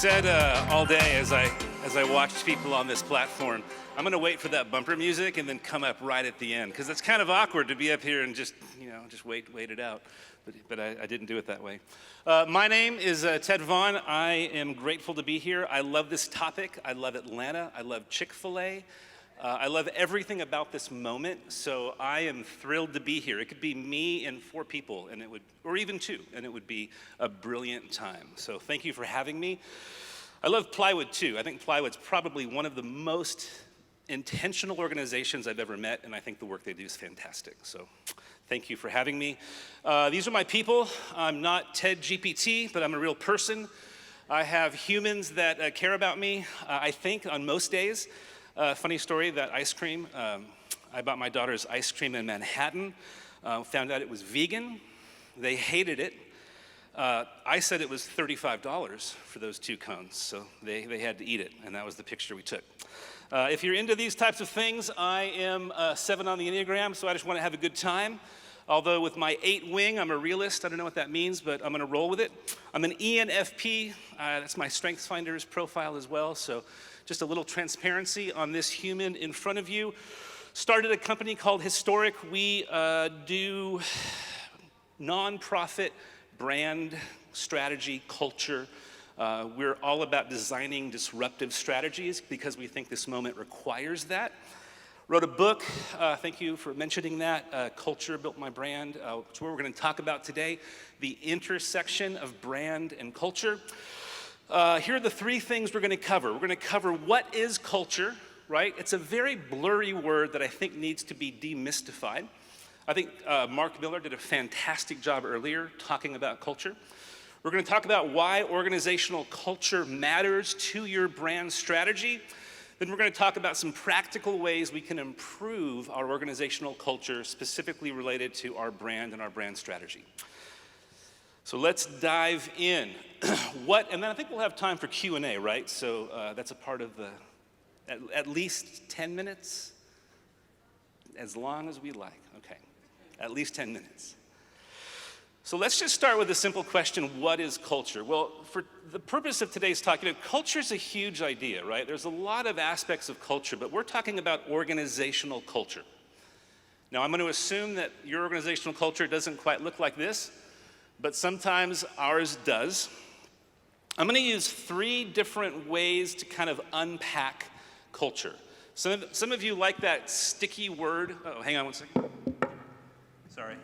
said all day as I watched people on this platform, I'm gonna wait for that bumper music and then come up right at the end, because it's kind of awkward to be up here and just wait it out. But I didn't do it that way. My name is Ted Vaughn. I am grateful to be here. I love this topic. I love Atlanta. I love Chick-fil-A. I love everything about this moment, so I am thrilled to be here. It could be me and 4 people, or even 2, and it would be a brilliant time. So thank you for having me. I love Plywood too. I think Plywood's probably one of the most intentional organizations I've ever met, and I think the work they do is fantastic. So thank you for having me. These are my people. I'm not Ted GPT, but I'm a real person. I have humans that care about me, I think, on most days. Funny story, that ice cream, I bought my daughter's ice cream in Manhattan, found out it was vegan. They hated it. I said it was $35 for those 2 cones, so they had to eat it, and that was the picture we took. If you're into these types of things, I am 7 on the Enneagram, so I just want to have a good time. Although with my 8 wing, I'm a realist. I don't know what that means, but I'm gonna roll with it. I'm an ENFP, that's my Strengths Finders profile as well, so just a little transparency on this human in front of you. Started a company called Historic. We do nonprofit brand strategy, culture. We're all about designing disruptive strategies because we think this moment requires that. Wrote a book, thank you for mentioning that, Culture Built My Brand. It's what we're gonna talk about today, the intersection of brand and culture. Here are the 3 things we're gonna cover. We're gonna cover what is culture, right? It's a very blurry word that I think needs to be demystified. I think Mark Miller did a fantastic job earlier talking about culture. We're gonna talk about why organizational culture matters to your brand strategy. Then we're gonna talk about some practical ways we can improve our organizational culture, specifically related to our brand and our brand strategy. So let's dive in. And then I think we'll have time for Q&A, right? So that's a part of at least 10 minutes, as long as we like, okay. At least 10 minutes. So let's just start with a simple question, what is culture? Well, for the purpose of today's talk, culture is a huge idea, right? There's a lot of aspects of culture, but we're talking about organizational culture. Now, I'm going to assume that your organizational culture doesn't quite look like this, but sometimes ours does. I'm going to use 3 different ways to kind of unpack culture. Some of you like that sticky word. Oh, hang on one second. Sorry.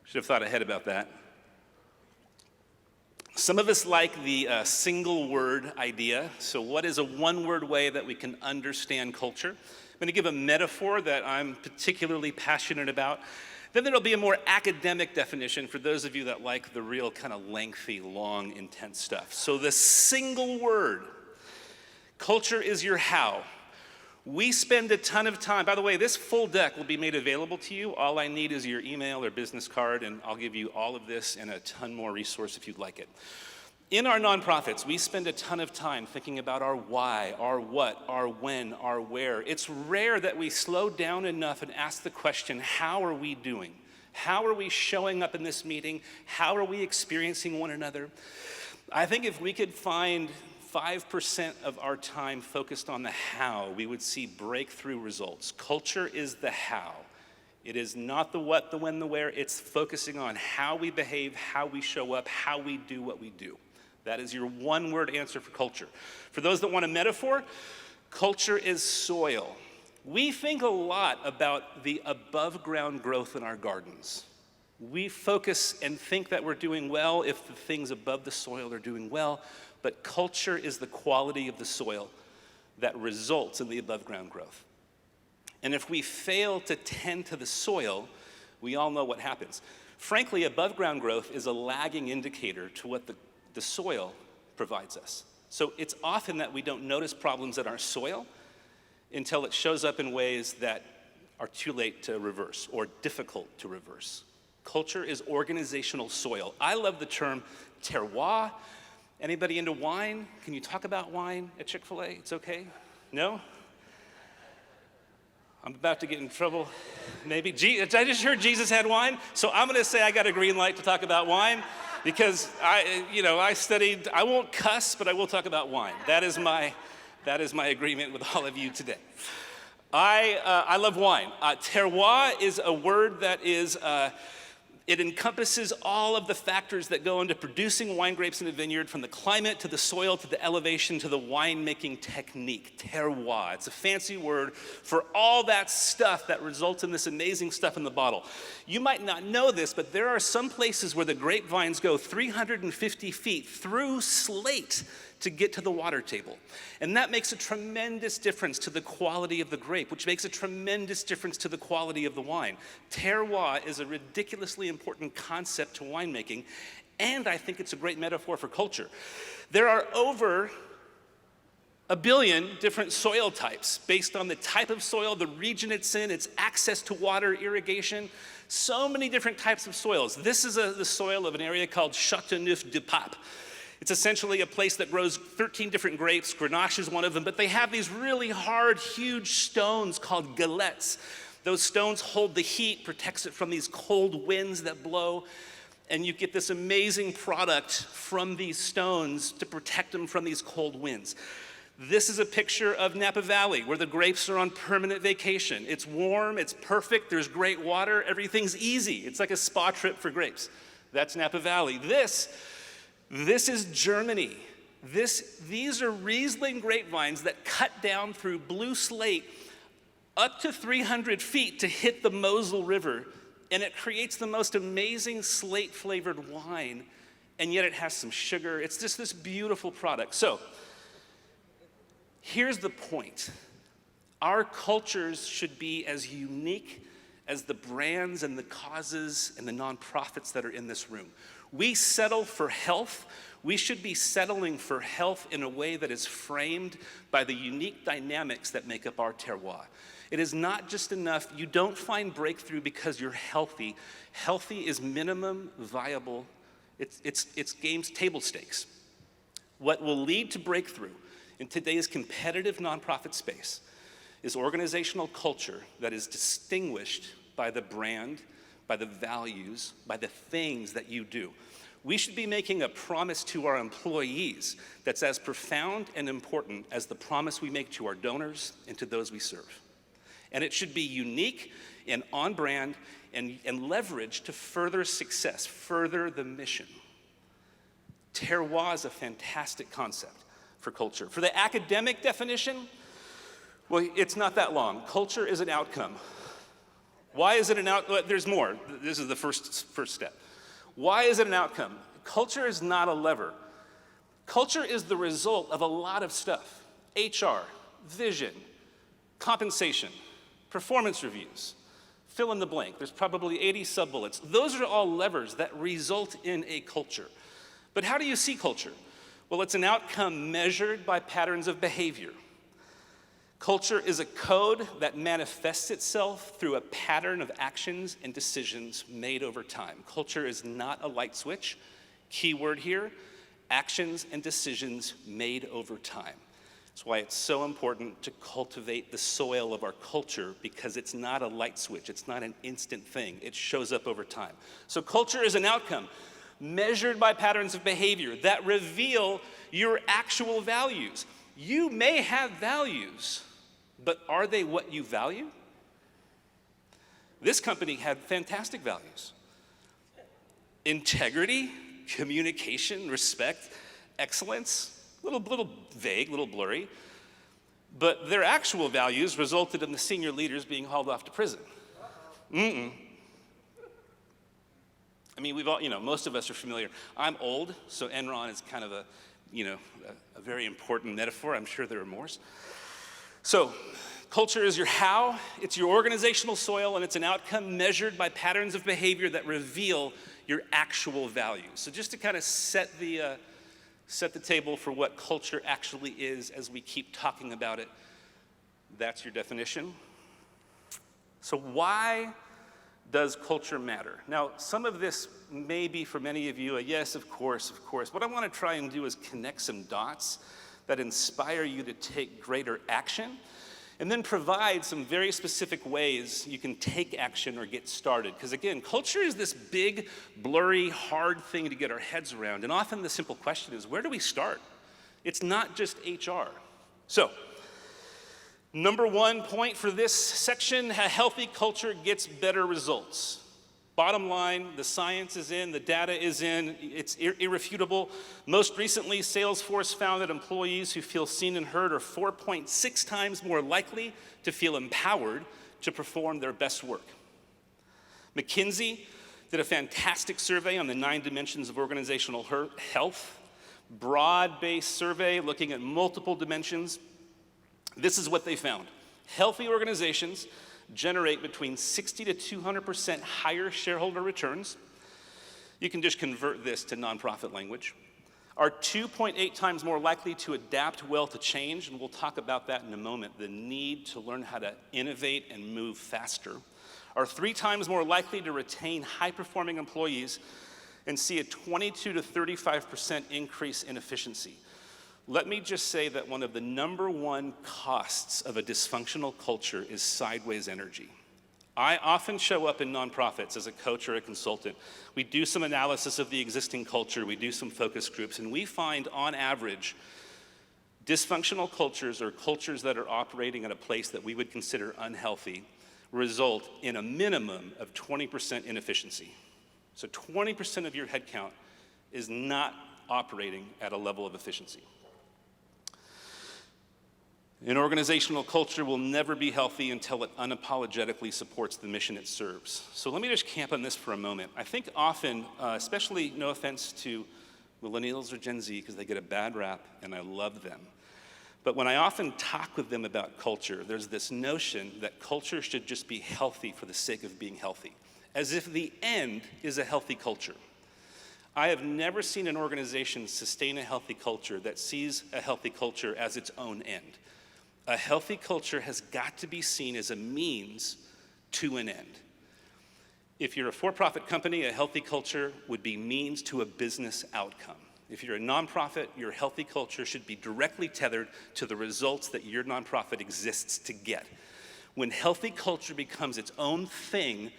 Should have thought ahead about that. Some of us like the single word idea. So what is a one-word way that we can understand culture? I'm going to give a metaphor that I'm particularly passionate about. Then there'll be a more academic definition for those of you that like the real kind of lengthy, long, intense stuff. So the single word, culture is your how. We spend a ton of time, by the way, this full deck will be made available to you. All I need is your email or business card, and I'll give you all of this and a ton more resource if you'd like it. In our nonprofits, we spend a ton of time thinking about our why, our what, our when, our where. It's rare that we slow down enough and ask the question, how are we doing? How are we showing up in this meeting? How are we experiencing one another? I think if we could find 5% of our time focused on the how, we would see breakthrough results. Culture is the how. It is not the what, the when, the where. It's focusing on how we behave, how we show up, how we do what we do. That is your one-word answer for culture. For those that want a metaphor, culture is soil. We think a lot about the above-ground growth in our gardens. We focus and think that we're doing well if the things above the soil are doing well, but culture is the quality of the soil that results in the above-ground growth. And if we fail to tend to the soil, we all know what happens. Frankly, above-ground growth is a lagging indicator to what the soil provides us. So it's often that we don't notice problems in our soil until it shows up in ways that are too late to reverse or difficult to reverse. Culture is organizational soil. I love the term terroir. Anybody into wine? Can you talk about wine at Chick-fil-A? It's okay? No? I'm about to get in trouble, maybe. I just heard Jesus had wine, so I'm gonna say I got a green light to talk about wine. Because I studied, I won't cuss, but I will talk about wine. That is my agreement with all of you today. I love wine. Terroir is a word that is, it encompasses all of the factors that go into producing wine grapes in a vineyard, from the climate to the soil to the elevation to the winemaking technique. Terroir. It's a fancy word for all that stuff that results in this amazing stuff in the bottle. You might not know this, but there are some places where the grapevines go 350 feet through slate to get to the water table. And that makes a tremendous difference to the quality of the grape, which makes a tremendous difference to the quality of the wine. Terroir is a ridiculously important concept to winemaking, and I think it's a great metaphor for culture. There are over 1 billion different soil types based on the type of soil, the region it's in, its access to water, irrigation, so many different types of soils. This is the soil of an area called Châteauneuf-du-Pape. It's essentially a place that grows 13 different grapes. Grenache is one of them, but they have these really hard, huge stones called galettes. Those stones hold the heat, protects it from these cold winds that blow, and you get this amazing product from these stones to protect them from these cold winds. This is a picture of Napa Valley, where the grapes are on permanent vacation. It's warm, it's perfect, there's great water, everything's easy. It's like a spa trip for grapes. That's Napa Valley. This is Germany. These are Riesling grapevines that cut down through blue slate up to 300 feet to hit the Mosel River, and it creates the most amazing slate-flavored wine, and yet it has some sugar. It's just this beautiful product. So, here's the point. Our cultures should be as unique as the brands and the causes and the nonprofits that are in this room. We settle for health. We should be settling for health in a way that is framed by the unique dynamics that make up our terroir. It is not just enough. You don't find breakthrough because you're healthy. Healthy is minimum viable. It's game's table stakes. What will lead to breakthrough in today's competitive nonprofit space is organizational culture that is distinguished by the brand, by the values, by the things that you do. We should be making a promise to our employees that's as profound and important as the promise we make to our donors and to those we serve. And it should be unique and on brand and leveraged to further success, further the mission. Terroir is a fantastic concept for culture. For the academic definition, well, it's not that long. Culture is an outcome. Why is it an outcome? There's more. This is the first step. Why is it an outcome? Culture is not a lever. Culture is the result of a lot of stuff. HR, vision, compensation, performance reviews, fill in the blank. There's probably 80 sub-bullets. Those are all levers that result in a culture. But how do you see culture? Well, it's an outcome measured by patterns of behavior. Culture is a code that manifests itself through a pattern of actions and decisions made over time. Culture is not a light switch. Key word here, actions and decisions made over time. That's why it's so important to cultivate the soil of our culture, because it's not a light switch. It's not an instant thing. It shows up over time. So culture is an outcome measured by patterns of behavior that reveal your actual values. You may have values, but are they what you value? This company had fantastic values. Integrity, communication, respect, excellence, a little vague, a little blurry, but their actual values resulted in the senior leaders being hauled off to prison. I mean, we've all, most of us are familiar. I'm old, so Enron is kind of a very important metaphor. I'm sure there are more. So, culture is your how, it's your organizational soil, and it's an outcome measured by patterns of behavior that reveal your actual values. So just to kind of set the table for what culture actually is as we keep talking about it, that's your definition. So why does culture matter? Now, some of this may be for many of you a yes, of course. What I want to try and do is connect some dots that inspire you to take greater action And then provide some very specific ways you can take action or get started. Because again, culture is this big, blurry, hard thing to get our heads around. And often the simple question is, where do we start? It's not just HR. So, number one point for this section, a healthy culture gets better results. Bottom line, the science is in, the data is in, it's irrefutable. Most recently, Salesforce found that employees who feel seen and heard are 4.6 times more likely to feel empowered to perform their best work. McKinsey did a fantastic survey on the 9 dimensions of organizational health, broad-based survey looking at multiple dimensions. This is what they found. Healthy organizations generate between 60 to 200% higher shareholder returns. You can just convert this to nonprofit language. Are 2.8 times more likely to adapt well to change, and we'll talk about that in a moment, the need to learn how to innovate and move faster. Are 3 times more likely to retain high-performing employees and see a 22 to 35% increase in efficiency. Let me just say that one of the number one costs of a dysfunctional culture is sideways energy. I often show up in nonprofits as a coach or a consultant. We do some analysis of the existing culture, we do some focus groups, and we find on average, dysfunctional cultures or cultures that are operating at a place that we would consider unhealthy result in a minimum of 20% inefficiency. So 20% of your headcount is not operating at a level of efficiency. An organizational culture will never be healthy until it unapologetically supports the mission it serves. So let me just camp on this for a moment. I think often, especially no offense to millennials or Gen Z, because they get a bad rap and I love them. But when I often talk with them about culture, there's this notion that culture should just be healthy for the sake of being healthy, as if the end is a healthy culture. I have never seen an organization sustain a healthy culture that sees a healthy culture as its own end. A healthy culture has got to be seen as a means to an end. If you're a for-profit company, a healthy culture would be means to a business outcome. If you're a nonprofit, your healthy culture should be directly tethered to the results that your nonprofit exists to get. When healthy culture becomes its own thing,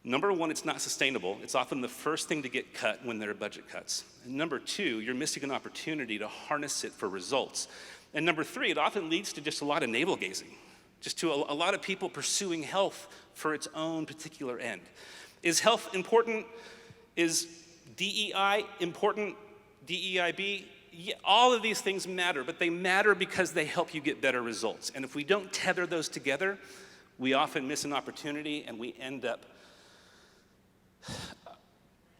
number one, it's not sustainable. It's often the first thing to get cut when there are budget cuts. And number two, you're missing an opportunity to harness it for results. And number three, it often leads to just a lot of navel-gazing, just to a lot of people pursuing health for its own particular end. Is health important? Is DEI important? DEIB? Yeah, all of these things matter, but they matter because they help you get better results. And if we don't tether those together, we often miss an opportunity and we end up,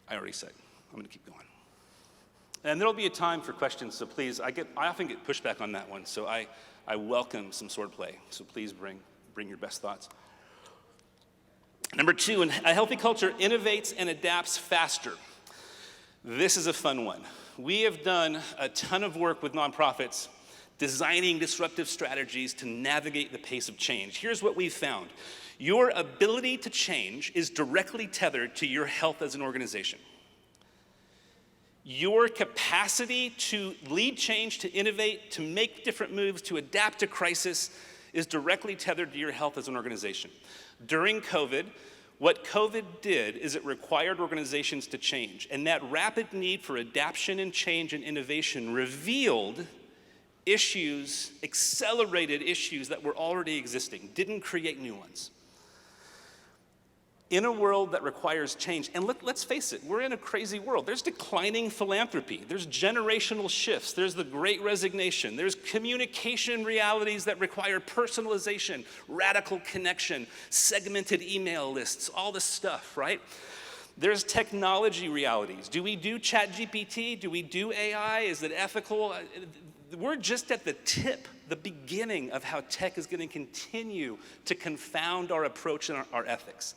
I already said, I'm gonna keep going. And there'll be a time for questions, so please, I often get pushback on that one, so I welcome some swordplay. So please bring your best thoughts. Number two, a healthy culture innovates and adapts faster. This is a fun one. We have done a ton of work with nonprofits designing disruptive strategies to navigate the pace of change. Here's what we've found. Your ability to change is directly tethered to your health as an organization. Your capacity to lead change, to innovate, to make different moves, to adapt to crisis is directly tethered to your health as an organization. During COVID, what COVID did is it required organizations to change, and that rapid need for adaptation and change and innovation revealed issues, accelerated issues that were already existing, didn't create new ones. In a world that requires change, and let's face it, we're in a crazy world. There's declining philanthropy, there's generational shifts, there's the great resignation, there's communication realities that require personalization, radical connection, segmented email lists, all this stuff, right? There's technology realities. Do we do ChatGPT? Do we do AI? Is it ethical? We're just at the tip, the beginning of how tech is going to continue to confound our approach and our ethics.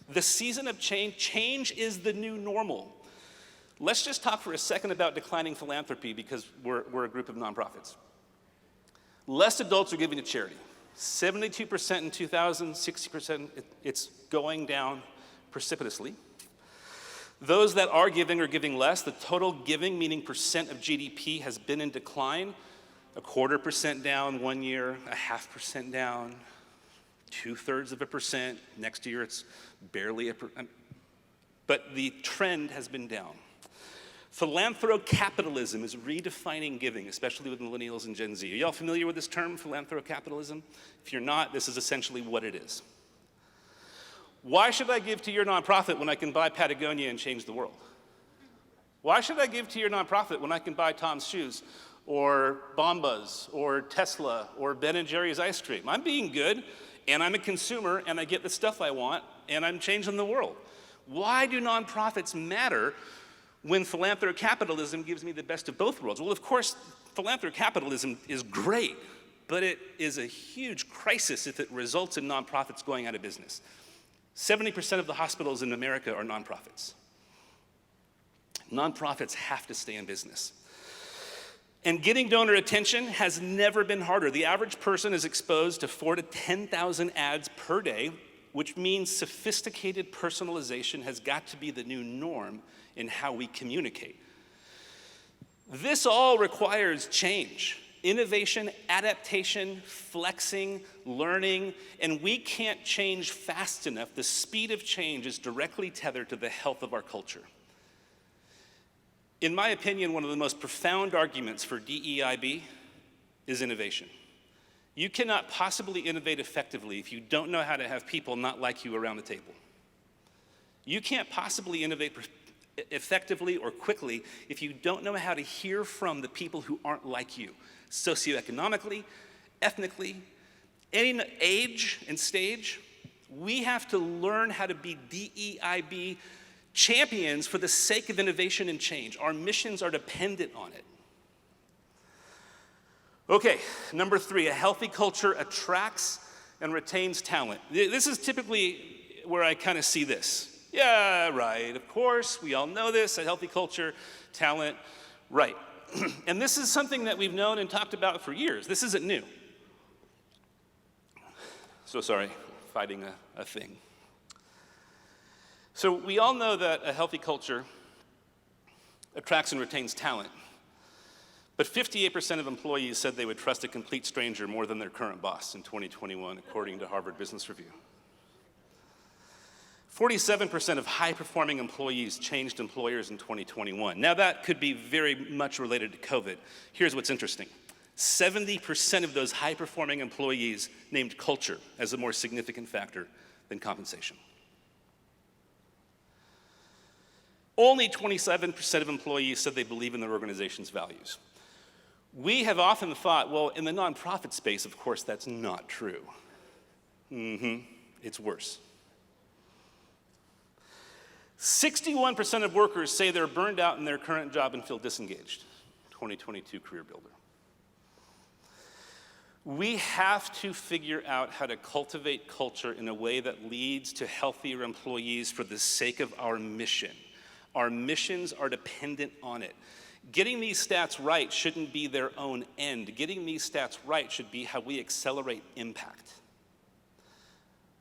The season of change is the new normal. Let's just talk for a second about declining philanthropy because we're a group of nonprofits. Less adults are giving to charity. 72% in 2000, 60%, it's going down precipitously. Those that are giving less. The total giving, meaning percent of GDP, has been in decline 1/4% down one year, 0.5% down, 2/3%. Next year it's barely but the trend has been down. Philanthrocapitalism is redefining giving, especially with millennials and Gen Z. Are y'all familiar with this term, philanthrocapitalism? If you're not, this is essentially what it is. Why should I give to your nonprofit when I can buy Patagonia and change the world? Why should I give to your nonprofit when I can buy Tom's Shoes or Bombas or Tesla or Ben & Jerry's ice cream? I'm being good, and I'm a consumer, and I get the stuff I want, and I'm changing the world. Why do nonprofits matter when philanthrocapitalism gives me the best of both worlds? Well, of course, philanthrocapitalism is great, but it is a huge crisis if it results in nonprofits going out of business. 70% of the hospitals in America are nonprofits. Nonprofits have to stay in business. And getting donor attention has never been harder. The average person is exposed to 4,000 to 10,000 ads per day, which means sophisticated personalization has got to be the new norm in how we communicate. This all requires change, innovation, adaptation, flexing, learning, and we can't change fast enough. The speed of change is directly tethered to the health of our culture. In my opinion, one of the most profound arguments for DEIB is innovation. You cannot possibly innovate effectively if you don't know how to have people not like you around the table. You can't possibly innovate effectively or quickly if you don't know how to hear from the people who aren't like you, socioeconomically, ethnically, any age and stage. We have to learn how to be DEIB champions for the sake of innovation and change. Our missions are dependent on it. Okay, number 3, a healthy culture attracts and retains talent. This is typically where I kind of see this. Yeah, right, of course, we all know this, a healthy culture, talent, right. And this is something that we've known and talked about for years. This isn't new. So sorry, fighting a thing. So we all know that a healthy culture attracts and retains talent. But 58% of employees said they would trust a complete stranger more than their current boss in 2021, according to Harvard Business Review. 47% of high-performing employees changed employers in 2021. Now that could be very much related to COVID. Here's what's interesting. 70% of those high-performing employees named culture as a more significant factor than compensation. Only 27% of employees said they believe in their organization's values. We have often thought, well, in the nonprofit space, of course, that's not true. It's worse. 61% of workers say they're burned out in their current job and feel disengaged. 2022 Career Builder. We have to figure out how to cultivate culture in a way that leads to healthier employees for the sake of our mission. Our missions are dependent on it. Getting these stats right shouldn't be their own end. Getting these stats right should be how we accelerate impact.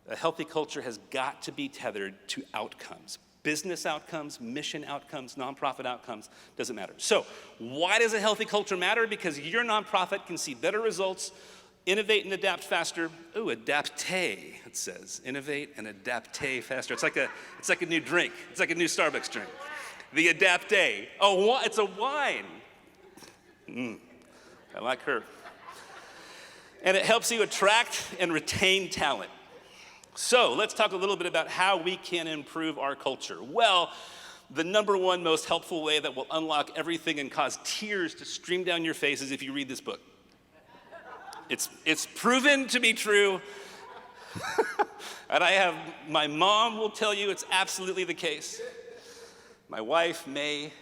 A healthy culture has got to be tethered to outcomes. Business outcomes, mission outcomes, nonprofit outcomes, doesn't matter. So why does a healthy culture matter? Because your nonprofit can see better results, innovate and adapt faster. Ooh, adapte, it says. Innovate and adapte faster. It's like a new drink. It's like a new Starbucks drink. The adapte. Oh, it's a wine. I like her. And it helps you attract and retain talent. So let's talk a little bit about how we can improve our culture. Well, the number one most helpful way that will unlock everything and cause tears to stream down your face is if you read this book. It's proven to be true. And my mom will tell you it's absolutely the case. My wife may.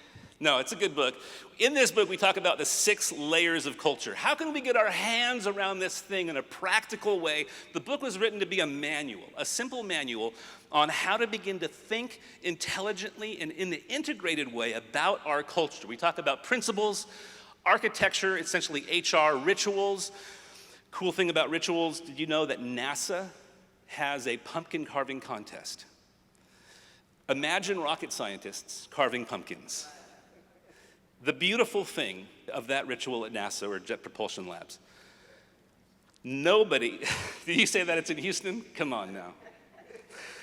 No, it's a good book. In this book, we talk about the 6 layers of culture. How can we get our hands around this thing in a practical way? The book was written to be a manual, a simple manual on how to begin to think intelligently and in an integrated way about our culture. We talk about principles, architecture, essentially HR, rituals. Cool thing about rituals, did you know that NASA has a pumpkin carving contest? Imagine rocket scientists carving pumpkins. The beautiful thing of that ritual at NASA or Jet Propulsion Labs, nobody, did you say that it's in Houston? Come on now.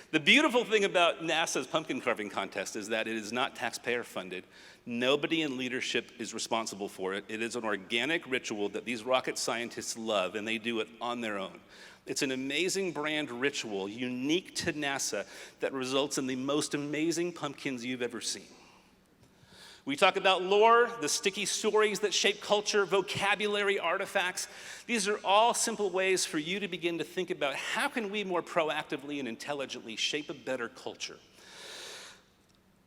The beautiful thing about NASA's pumpkin carving contest is that it is not taxpayer funded. Nobody in leadership is responsible for it. It is an organic ritual that these rocket scientists love, and they do it on their own. It's an amazing brand ritual, unique to NASA, that results in the most amazing pumpkins you've ever seen. We talk about lore, the sticky stories that shape culture, vocabulary, artifacts. These are all simple ways for you to begin to think about how can we more proactively and intelligently shape a better culture.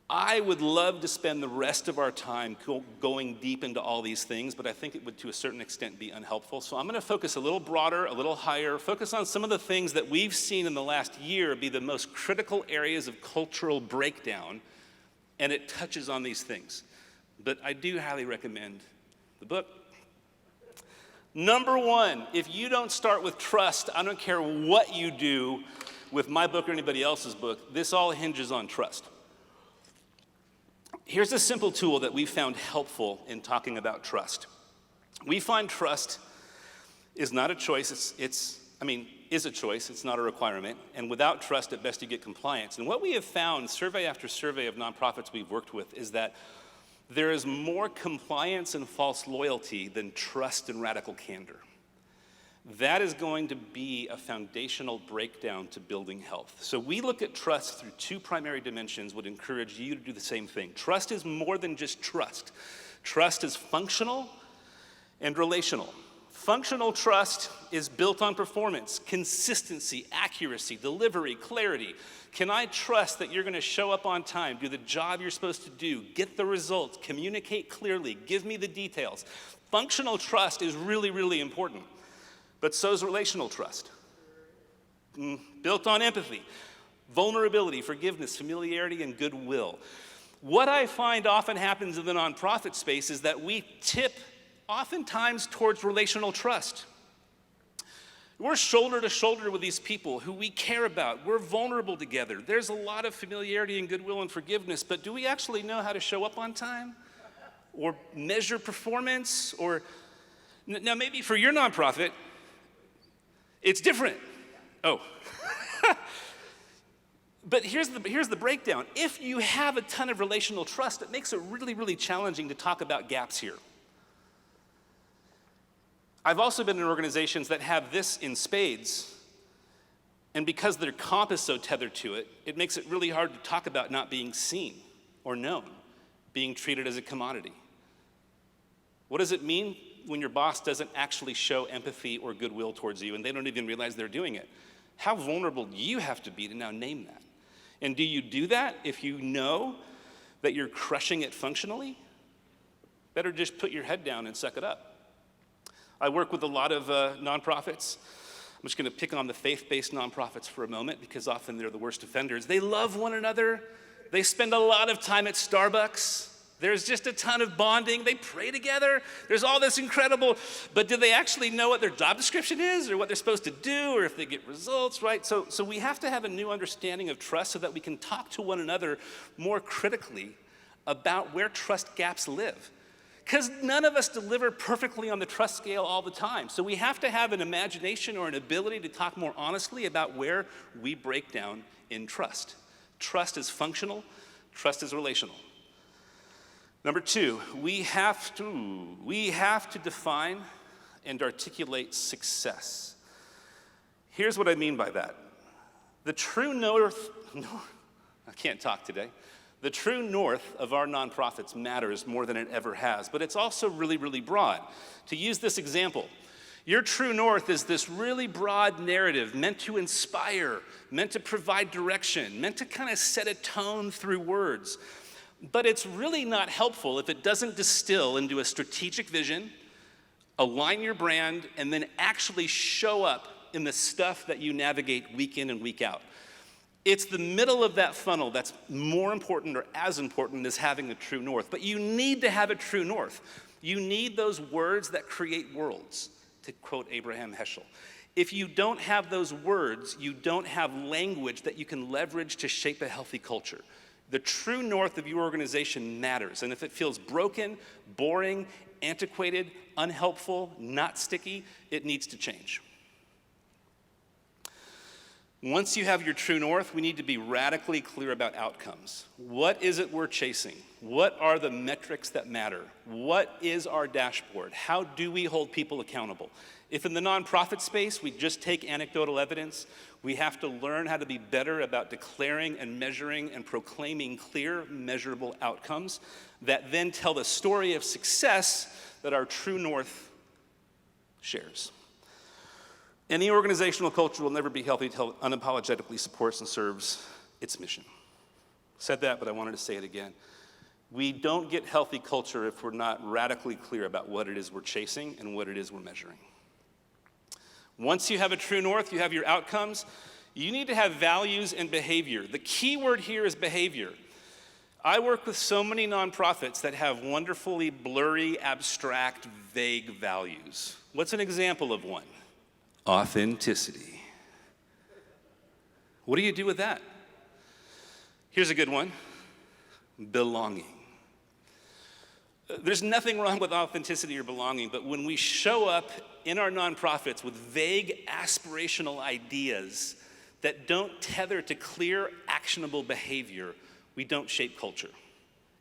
I would love to spend the rest of our time going deep into all these things, but I think it would to a certain extent be unhelpful. So I'm going to focus a little broader, a little higher, focus on some of the things that we've seen in the last year be the most critical areas of cultural breakdown, and it touches on these things. But I do highly recommend the book. Number one, if you don't start with trust, I don't care what you do with my book or anybody else's book, this all hinges on trust. Here's a simple tool that we found helpful in talking about trust. We find trust is not a choice, is a choice, it's not a requirement, and without trust, at best you get compliance. And what we have found, survey after survey of nonprofits we've worked with, is that there is more compliance and false loyalty than trust and radical candor. That is going to be a foundational breakdown to building health. So we look at trust through two primary dimensions, would encourage you to do the same thing. Trust is more than just trust. Trust is functional and relational. Functional trust is built on performance, consistency, accuracy, delivery, clarity. Can I trust that you're going to show up on time, do the job you're supposed to do, get the results, communicate clearly, give me the details? Functional trust is really, really important. But so is relational trust. Built on empathy, vulnerability, forgiveness, familiarity, and goodwill. What I find often happens in the nonprofit space is that we tip oftentimes towards relational trust. We're shoulder to shoulder with these people who we care about. We're vulnerable together. There's a lot of familiarity and goodwill and forgiveness, but do we actually know how to show up on time? Or measure performance? Or now maybe for your nonprofit, it's different. Oh. But here's the breakdown. If you have a ton of relational trust, it makes it really, really challenging to talk about gaps here. I've also been in organizations that have this in spades, and because their comp is so tethered to it, it makes it really hard to talk about not being seen or known, being treated as a commodity. What does it mean when your boss doesn't actually show empathy or goodwill towards you and they don't even realize they're doing it? How vulnerable do you have to be to now name that? And do you do that if you know that you're crushing it functionally? Better just put your head down and suck it up. I work with a lot of nonprofits. I'm just going to pick on the faith-based nonprofits for a moment because often they're the worst offenders. They love one another. They spend a lot of time at Starbucks. There's just a ton of bonding. They pray together. There's all this incredible, but do they actually know what their job description is or what they're supposed to do or if they get results, right? So we have to have a new understanding of trust so that we can talk to one another more critically about where trust gaps live. Because none of us deliver perfectly on the trust scale all the time. So we have to have an imagination or an ability to talk more honestly about where we break down in trust. Trust is functional, trust is relational. Number two, we have to define and articulate success. Here's what I mean by that. The true north, I can't talk today. The true north of our nonprofits matters more than it ever has, but it's also really, really broad. To use this example, your true north is this really broad narrative meant to inspire, meant to provide direction, meant to kind of set a tone through words. But it's really not helpful if it doesn't distill into a strategic vision, align your brand, and then actually show up in the stuff that you navigate week in and week out. It's the middle of that funnel that's more important or as important as having a true north. But you need to have a true north. You need those words that create worlds, to quote Abraham Heschel. If you don't have those words, you don't have language that you can leverage to shape a healthy culture. The true north of your organization matters. And if it feels broken, boring, antiquated, unhelpful, not sticky, it needs to change. Once you have your true north, we need to be radically clear about outcomes. What is it we're chasing? What are the metrics that matter? What is our dashboard? How do we hold people accountable? If in the nonprofit space we just take anecdotal evidence, we have to learn how to be better about declaring and measuring and proclaiming clear, measurable outcomes that then tell the story of success that our true north shares. Any organizational culture will never be healthy until it unapologetically supports and serves its mission. Said that, but I wanted to say it again. We don't get healthy culture if we're not radically clear about what it is we're chasing and what it is we're measuring. Once you have a true north, you have your outcomes, you need to have values and behavior. The key word here is behavior. I work with so many nonprofits that have wonderfully blurry, abstract, vague values. What's an example of one? Authenticity. What do you do with that? Here's a good one. Belonging. There's nothing wrong with authenticity or belonging, but when we show up in our nonprofits with vague aspirational ideas that don't tether to clear, actionable behavior, we don't shape culture.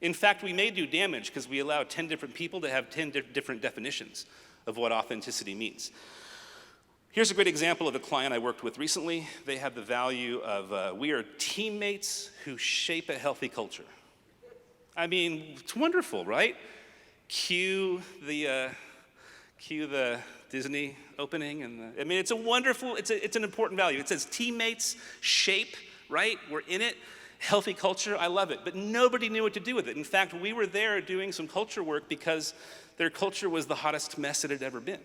In fact, we may do damage because we allow 10 different people to have 10 different definitions of what authenticity means. Here's a great example of a client I worked with recently. They have the value of we are teammates who shape a healthy culture. I mean, it's wonderful, right? Cue the Disney opening, and I mean, it's a wonderful, it's an important value. It says teammates shape, right? We're in it. Healthy culture, I love it. But nobody knew what to do with it. In fact, we were there doing some culture work because their culture was the hottest mess it had ever been.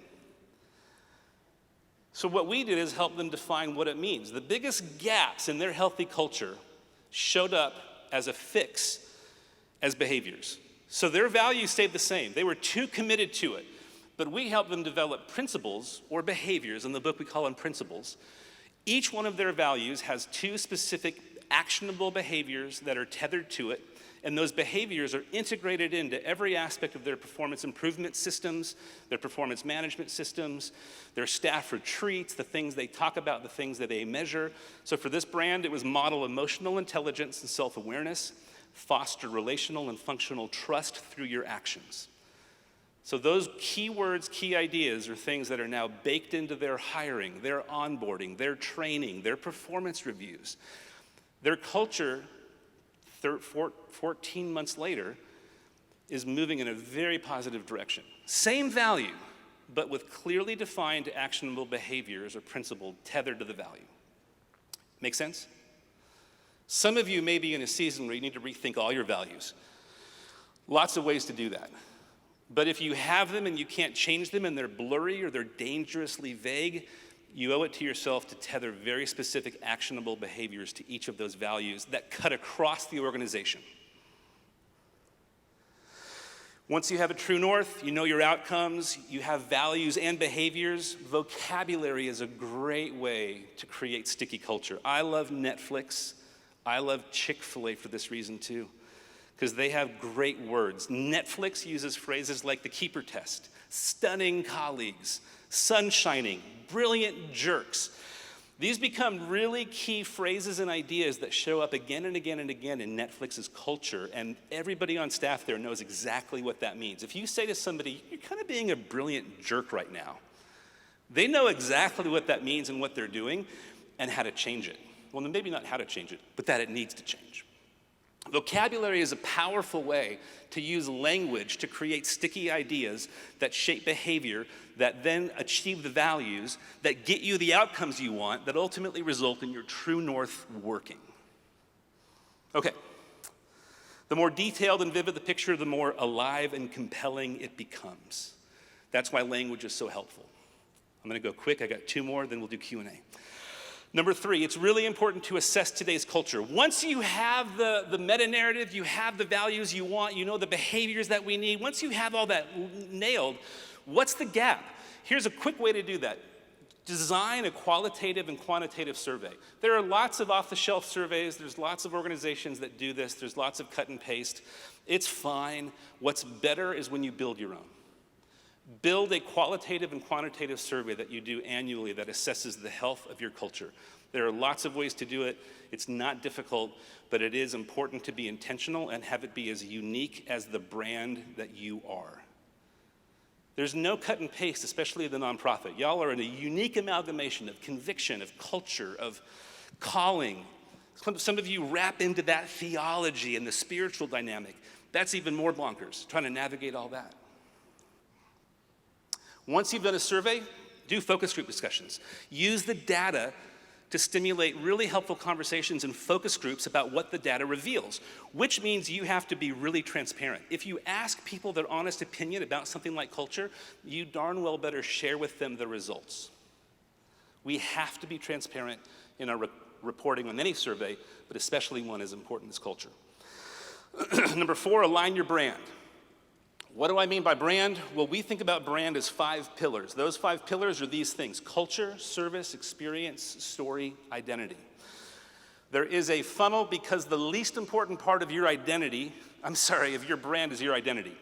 So what we did is help them define what it means. The biggest gaps in their healthy culture showed up as a fix as behaviors. So their values stayed the same. They were too committed to it. But we helped them develop principles or behaviors. In the book, we call them principles. Each one of their values has two specific actionable behaviors that are tethered to it. And those behaviors are integrated into every aspect of their performance improvement systems, their performance management systems, their staff retreats, the things they talk about, the things that they measure. So for this brand, it was model emotional intelligence and self-awareness, foster relational and functional trust through your actions. So those key words, key ideas are things that are now baked into their hiring, their onboarding, their training, their performance reviews. Their culture 14 months later, is moving in a very positive direction. Same value, but with clearly defined actionable behaviors or principle tethered to the value. Make sense? Some of you may be in a season where you need to rethink all your values. Lots of ways to do that. But if you have them and you can't change them and they're blurry or they're dangerously vague, you owe it to yourself to tether very specific actionable behaviors to each of those values that cut across the organization. Once you have a true north, you know your outcomes, you have values and behaviors, vocabulary is a great way to create sticky culture. I love Netflix. I love Chick-fil-A for this reason too, because they have great words. Netflix uses phrases like the keeper test, stunning colleagues, sun shining, brilliant jerks. These become really key phrases and ideas that show up again and again and again in Netflix's culture, and everybody on staff there knows exactly what that means. If you say to somebody, you're kind of being a brilliant jerk right now, they know exactly what that means and what they're doing and how to change it. Well, maybe not how to change it, but that it needs to change. Vocabulary is a powerful way to use language to create sticky ideas that shape behavior, that then achieve the values, that get you the outcomes you want, that ultimately result in your true north working. Okay. The more detailed and vivid the picture, the more alive and compelling it becomes. That's why language is so helpful. I'm going to go quick. I got 2 more, then we'll do Q&A. Number 3, it's really important to assess today's culture. Once you have the meta-narrative, you have the values you want, you know the behaviors that we need, once you have all that nailed, what's the gap? Here's a quick way to do that. Design a qualitative and quantitative survey. There are lots of off-the-shelf surveys. There's lots of organizations that do this. There's lots of cut and paste. It's fine. What's better is when you build your own. Build a qualitative and quantitative survey that you do annually that assesses the health of your culture. There are lots of ways to do it. It's not difficult, but it is important to be intentional and have it be as unique as the brand that you are. There's no cut and paste, especially the nonprofit. Y'all are in a unique amalgamation of conviction, of culture, of calling. Some of you wrap into that theology and the spiritual dynamic. That's even more bonkers, trying to navigate all that. Once you've done a survey, do focus group discussions. Use the data to stimulate really helpful conversations in focus groups about what the data reveals, which means you have to be really transparent. If you ask people their honest opinion about something like culture, you darn well better share with them the results. We have to be transparent in our reporting on any survey, but especially one as important as culture. Number 4, align your brand. What do I mean by brand? Well, we think about brand as 5 pillars. Those 5 pillars are these things: culture, service, experience, story, identity. There is a funnel because the least important part of your identity, of your brand is your identity.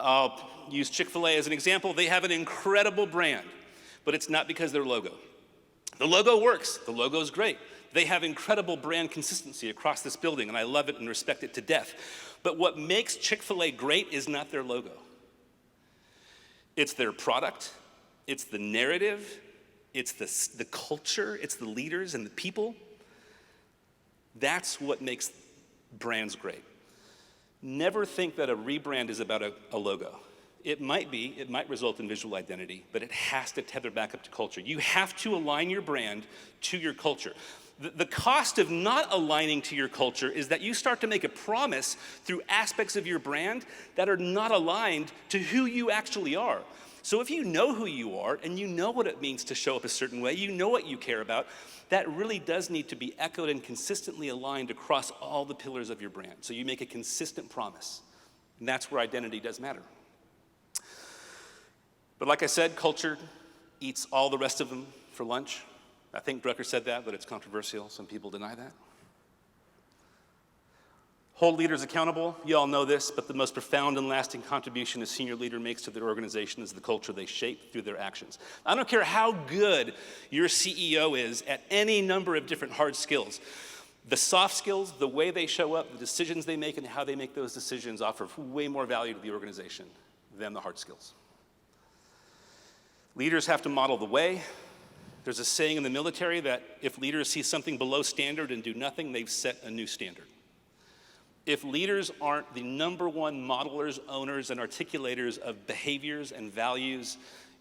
I'll use Chick-fil-A as an example. They have an incredible brand, but it's not because of their logo. The logo works. The logo's great. They have incredible brand consistency across this building, and I love it and respect it to death. But what makes Chick-fil-A great is not their logo. It's their product, it's the narrative, it's the culture, it's the leaders and the people. That's what makes brands great. Never think that a rebrand is about a logo. It might result in visual identity, but it has to tether back up to culture. You have to align your brand to your culture. The cost of not aligning to your culture is that you start to make a promise through aspects of your brand that are not aligned to who you actually are. So if you know who you are and you know what it means to show up a certain way, you know what you care about, that really does need to be echoed and consistently aligned across all the pillars of your brand. So you make a consistent promise, and that's where identity does matter. But like I said, culture eats all the rest of them for lunch. I think Drucker said that, but it's controversial. Some people deny that. Hold leaders accountable. You all know this, but the most profound and lasting contribution a senior leader makes to their organization is the culture they shape through their actions. I don't care how good your CEO is at any number of different hard skills. The soft skills, the way they show up, the decisions they make, and how they make those decisions offer way more value to the organization than the hard skills. Leaders have to model the way. There's a saying in the military that if leaders see something below standard and do nothing, they've set a new standard. If leaders aren't the number one modelers, owners, and articulators of behaviors and values,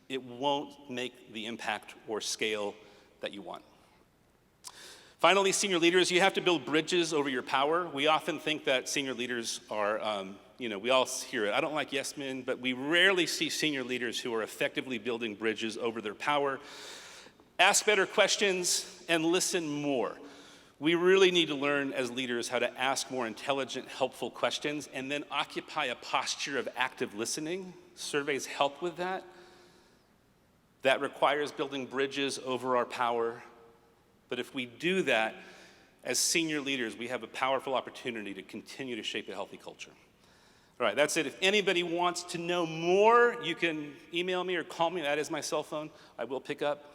it won't make the impact or scale that you want. Finally, senior leaders, you have to build bridges over your power. We often think that senior leaders are, we all hear it. I don't like yes men, but we rarely see senior leaders who are effectively building bridges over their power. Ask better questions and listen more. We really need to learn as leaders how to ask more intelligent, helpful questions and then occupy a posture of active listening. Surveys help with that. That requires building bridges over our power. But if we do that, as senior leaders, we have a powerful opportunity to continue to shape a healthy culture. All right, that's it. If anybody wants to know more, you can email me or call me. That is my cell phone. I will pick up.